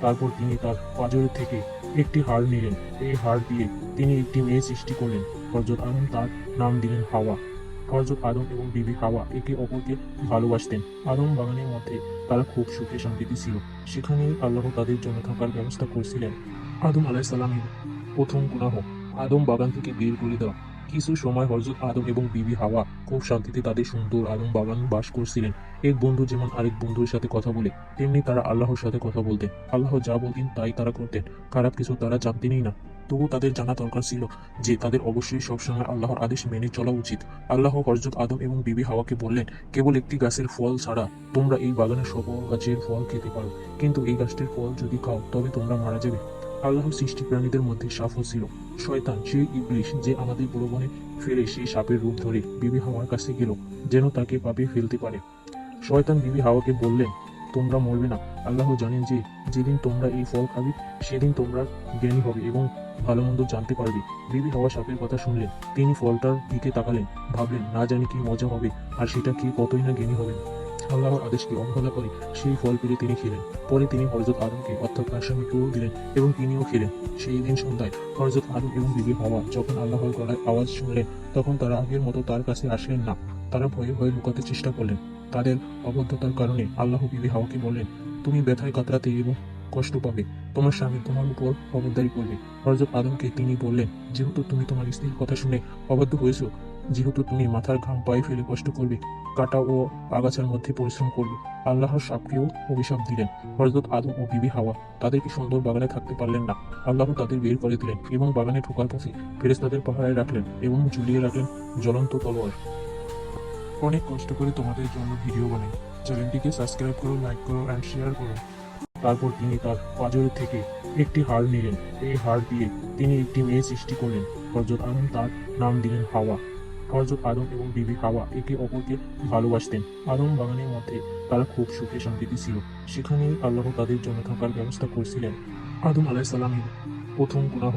তারপর তিনি তার পাঁজরের থেকে একটি হাড় নিলেন। এই হাড় দিয়ে তিনি একটি মেয়ে সৃষ্টি করলেন। হযরত আদম তার নাম দিলেন হাওয়া। হযরত আদম এবং বিবি হাওয়া একে অপরকে ভালোবাসতেন। আদম বাগানের মধ্যে তারা খুব সুখে শান্তিতে ছিল। সেখানেই আল্লাহ তাদের জন্য থাকার ব্যবস্থা করেছিলেন। আদম আলাইহিস সালামের প্রথম গুনাহ আদম বাগান থেকে বের করে দেওয়া। কিছু সময় হযরত আদম এবং বিবি হাওয়া খুব শান্তিতে তাদের সুন্দর আদম বাগান বাস করছিলেন। এক বন্ধু যেমন আরেক বন্ধুর সাথে কথা বলে, তেমনি তারা আল্লাহর সাথে কথা বলতেন। আল্লাহ যা বলতেন তাই তারা করতেন। খারাপ কিছু তারা জানতেনই না। তবু তাদের জানা দরকার ছিল যে তাদের অবশ্যই সবসময় আল্লাহর আদেশ মেনে চলা উচিত। আল্লাহ হযরত আদম এবং বিবি হাওয়াকে বললেন, কেবল একটি গাছের ফল ছাড়া তোমরা এই বাগানের সকল গাছের ফল খেতে পারো, কিন্তু এই গাছটির ফল যদি খাও তবে তোমরা মারা যাবে। আল্লাহর সৃষ্টি প্রাণীদের মধ্যে সাপও ছিল। শয়তান, সেই ইবলিশ যে আমাদের প্রলোভনে ফেলে সেই সাপের রূপ ধরে বিবি হাওয়ার কাছে গেল যেন তাকে পাপে ফেলতে পারে। শয়তান বিবি হাওয়াকে বললেন, তোমরা মরবে না। আল্লাহ জানেন যে যেদিন তোমরা এই ফল খাবে সেদিন তোমরা জ্ঞানী হবে এবং ভালো মন্দ জানতে পারবে। বিবি হাওয়া সাপের কথা শুনলেন। তিনি ফলটার দিকে তাকালেন, ভাবলেন না জানি কি মজা হবে, আর সেটা কি কতই না জ্ঞানী হবেন। আল্লাহর আদেশকে অবহেলা করে সেই ফল পেরে তিনি খেলেন। পরে তিনি হযরত আদমকে অর্থাৎ তার স্বামীকেও দিলেন এবং তিনিও খেলেন। সেই দিন সন্ধ্যায় হযরত আদম এবং বিবি হাওয়া যখন আল্লাহর গলায় আওয়াজ শুনলেন, তখন তারা আগের মতো তার কাছে আসলেন না। তারা ভয়ে ভয়ে লুকাতে চেষ্টা করলেন। তাদের অবদ্ধতার কারণে আল্লাহ বিবি হাওয়াকে বললেন, তুমি ব্যথায় কাতরাতে এবং কষ্ট পাবে। তোমার স্বামী তোমার উপর খবরদারি করবে। হযরত আদমকে তিনি বললেন, যেহেতু তুমি তোমার স্ত্রীর কথা শুনে অবাধ্য হয়েছো, যেহেতু তুমি মাথার ঘাম পায়ে ফেলে কষ্ট করবে, কাটা ও আগাছার মধ্যে পরিশ্রম করবে, আল্লাহর সাপকেও অভিশাপ দিলেন। হযরত আদম ও বিবি হাওয়া তাদেরকে সুন্দর বাগানে থাকতে পারলেন না। আল্লাহ তাদের বের করে দিলেন এবং বাগানে ঢোকার পথে ফেরেশতাদের পাহারায় রাখলেন এবং ঝুলিয়ে রাখলেন জ্বলন্ত তলোয়ার। অনেক কষ্ট করে তোমাদের জন্য ভিডিও বানাই। চ্যানেলটিকে সাবস্ক্রাইব করো, লাইক করো অ্যান্ড শেয়ার করো। তারপর তিনি তার পাঁজরের থেকে একটি হাড় নিলেন। এই হাড় দিয়ে তিনি একটি মেয়ে সৃষ্টি করলেন। হযরত আদম তার নাম দিলেন হাওয়া। হযরত আদম এবং বিবি হাওয়া একে অপরকে ভালোবাসতেন। আদম বাগানের মধ্যে তারা খুব সুখে শান্তিতে ছিল। সেখানেই আল্লাহ তাদের জন্য থাকার ব্যবস্থা করেছিলেন। আদম আলাইহিস সালামের প্রথম গুনাহ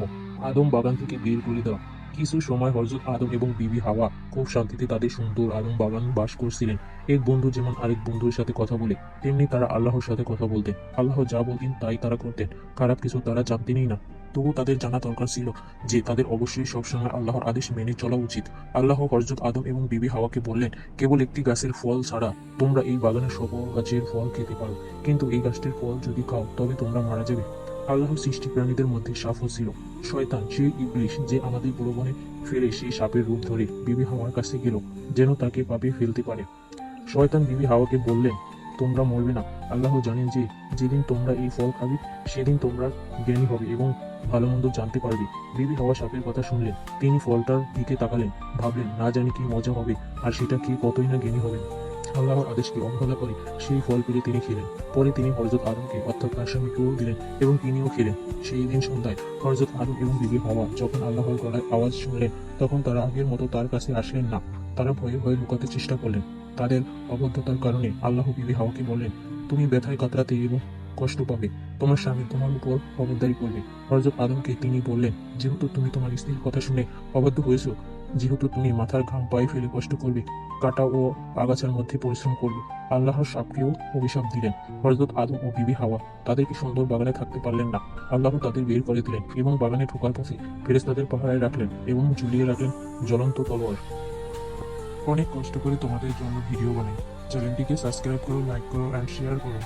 আদম বাগান থেকে বের করে দেওয়া। কিছু সময় হযরত আদম এবং বিবি হাওয়া খুব শান্তিতে তাদের সুন্দর আদম বাগান বাস করছিলেন। এক বন্ধু যেমন আরেক বন্ধুর সাথে কথা বলে, তেমনি তারা আল্লাহর সাথে কথা বলতেন। আল্লাহ যা বলতেন তাই তারা করতেন। খারাপ কিছু তারা জানতেনই না। তবু তাদের জানা দরকার ছিল যে তাদের অবশ্যই সবসময় আল্লাহর আদেশ মেনে চলা উচিত। আল্লাহ হযরত আদম এবং বিবি হাওয়াকে বললেন, কেবল একটি গাছের ফল ছাড়া তোমরা এই বাগানের সকল গাছের ফল খেতে পারো, কিন্তু এই গাছটির ফল যদি খাও তবে তোমরা মারা যাবে। আল্লাহর সৃষ্টি প্রাণীদের মধ্যে সাপও ছিল। শয়তান, সেই ইবলিশ যে আমাদের প্রলোভনে ফেলে সেই সাপের রূপ ধরে বিবি হাওয়ার কাছে গেল যেন তাকে পাপে ফেলতে পারে। শয়তান বিবি হাওয়াকে বললেন, তোমরা মরবে না। আল্লাহ জানেন যে যেদিন তোমরা এই ফল খাবে সেদিন তোমরা জ্ঞানী হবে এবং ভালো মন্দ জানতে পারবে। বিবি হাওয়া সাপের কথা শুনলেন। তিনি ফলটার দিকে তাকালেন, ভাবলেন না জানি কি মজা হবে, আর সেটা কি কতই না জ্ঞানী হবেন। আল্লাহর আদেশকে অবহেলা করে সেই ফল পেরে তিনি খেলেন। পরে তিনি হযরত আদমকে অর্থাৎ তার স্বামীকেও দিলেন এবং তিনিও খেলেন। সেই দিন সন্ধ্যায় হযরত আদম এবং বিবি হাওয়া যখন আল্লাহর গলায় আওয়াজ শুনলেন, তখন তারা আগের মতো তার কাছে আসলেন না। তারা ভয়ে ভয়ে লুকাতে চেষ্টা করলেন। তাদের অবদ্ধতার কারণে আল্লাহ বিবি হাওয়াকে বললেন, তুমি ব্যথায় কাতরাতে এবং কষ্ট পাবে। তোমার স্বামী তোমার উপর খবরদারি করবে। হযরত আদমকে তিনি বললেন, যেহেতু তুমি তোমার স্ত্রীর কথা শুনে অবাধ্য হয়েছো, যেহেতু তুমি মাথার ঘাম পায়ে ফেলে কষ্ট করবে, কাটা ও আগাছার মধ্যে পরিশ্রম করবে, আল্লাহর সাপকেও অভিশাপ দিলেন। হযরত আদম ও বিবি হাওয়া তাদেরকে সুন্দর বাগানে থাকতে পারলেন না। আল্লাহ তাদের বের করে দিলেন এবং বাগানে ঢোকার পথে ফেরেশতাদের পাহারায় রাখলেন এবং ঝুলিয়ে রাখলেন জ্বলন্ত তলোয়ার। অনেক কষ্ট করে তোমাদের জন্য ভিডিও বানাই। চ্যানেলটিকে সাবস্ক্রাইব করো, লাইক করো অ্যান্ড শেয়ার করো।